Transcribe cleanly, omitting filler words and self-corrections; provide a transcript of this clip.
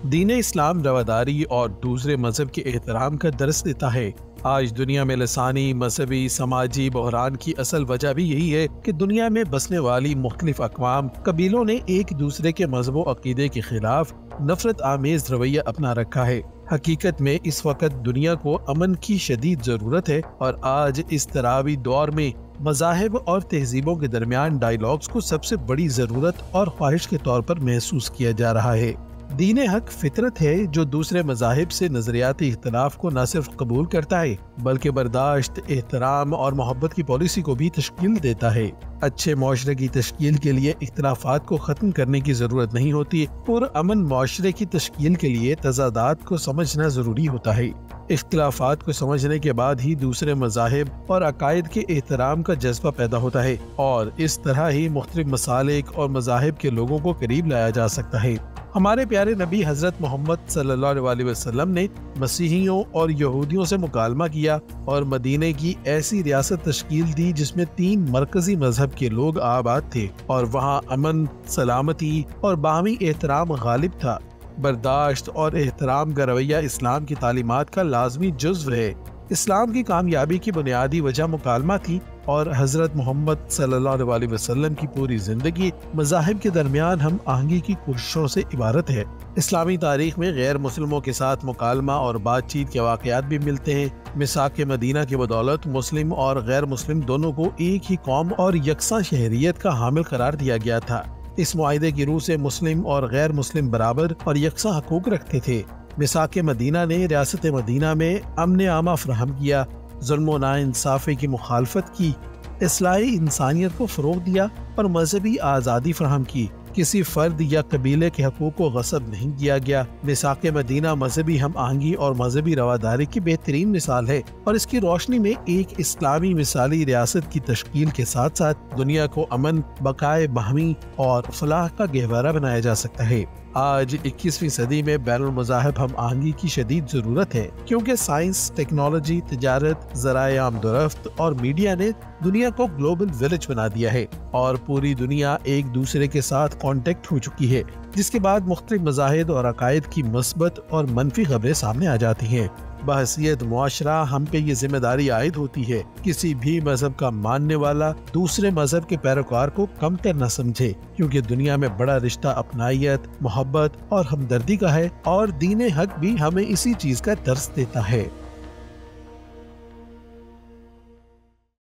दीन इस्लाम रवादारी और दूसरे मजहब के एहतराम का दर्स देता है। आज दुनिया में लसानी, मजहबी, समाजी बहरान की असल वजह भी यही है कि दुनिया में बसने वाली मुख्तलिफ अक़वाम कबीलों ने एक दूसरे के मजहब व अकीदे के खिलाफ नफरत आमेज रवैया अपना रखा है। हकीकत में इस वक्त दुनिया को अमन की शदीद जरूरत है और आज इस तरावी दौर में मज़ाहिब और तहजीबों के दरमियान डायलॉग्स को सबसे बड़ी जरूरत और ख्वाहिश के तौर पर महसूस किया जा रहा है। दीन हक फितरत है जो दूसरे मज़ाहिब से नजरियाती इख्तलाफ को न सिर्फ कबूल करता है बल्कि बर्दाश्त, एहतराम और मोहब्बत की पॉलिसी को भी तश्कील देता है। अच्छे माशरे की तश्कील के लिए इख्तलाफात को खत्म करने की जरूरत नहीं होती। पुरअमन माशरे की तश्कील के लिए तजादात को समझना जरूरी होता है। इख्तलाफात को समझने के बाद ही दूसरे मज़ाहिब और अकायद के एहतराम का जज्बा पैदा होता है और इस तरह ही मुख्तलिफ मसालिक और मज़ाहिब के लोगों को करीब लाया जा सकता है। हमारे प्यारे नबी हजरत मोहम्मद सल्लल्लाहु अलैहि वसल्लम ने मसीहियों और यहूदियों से मुकालमा किया और मदीने की ऐसी रियासत तश्कील दी जिसमें 3 मरकजी मजहब के लोग आबाद थे और वहाँ अमन, सलामती और बाहमी एहतराम गालिब था। बर्दाश्त और एहतराम का रवैया इस्लाम की तालीमात का लाजमी जुज़्व है। इस्लाम की कामयाबी की बुनियादी वजह मुकालमा थी और हजरत मोहम्मद सल्लल्लाहु अलैहि वसल्लम की पूरी जिंदगी मज़ाहिब के दरमियान हम आहंगी की कोशिशों से इबारत है। इस्लामी तारीख में गैर मुस्लिमों के साथ मुकालमा और बातचीत के वाक़यात भी मिलते हैं। मिसाक मदीना की बदौलत मुस्लिम और गैर मुस्लिम दोनों को एक ही कौम और यकसा शहरियत का हामिल करार दिया गया था। इस मुआहदे की रूह से मुस्लिम और गैर मुस्लिम बराबर और यकसा हकूक रखते थे। मिसाक मदीना ने रियासत मदीना में अमन आमा फराहम किया, जुल्म व नाइंसाफ़ी की मुखालफत की, इस्लाही इंसानियत को फ़रोग़ दिया और मजहबी आज़ादी फराहम की। किसी फर्द या कबीले के हकूक़ को गसब नहीं किया गया। मिसाक मदीना मजहबी हम आहंगी और मजहबी रवादारी की बेहतरीन मिसाल है और इसकी रोशनी में एक इस्लामी मिसाली रियासत की तश्कील के साथ साथ दुनिया को अमन, बकाए, बाहमी और फलाह का गहवारा बनाया जा सकता है। आज 21वीं सदी में बैनुल मज़ाहिब हम आहंगी की शदीद जरूरत है क्योंकि साइंस, टेक्नोलॉजी, तिजारत, ज़राए आमदोरफ्त और मीडिया ने दुनिया को ग्लोबल विलेज बना दिया है और पूरी दुनिया एक दूसरे के साथ कांटेक्ट हो चुकी है, जिसके बाद मुख्तलिफ मज़ाहिब और अकायद की मस्बत और मनफी खबरें सामने आ जाती हैं। बहसियत मुआशरा हम पे ये जिम्मेदारी आयद होती है किसी भी मजहब का मानने वाला दूसरे मजहब के पैरोकार को कमतर न समझे, क्योंकि दुनिया में बड़ा रिश्ता अपनायत, मोहब्बत और हमदर्दी का है और दीन हक भी हमें इसी चीज का दर्स देता है।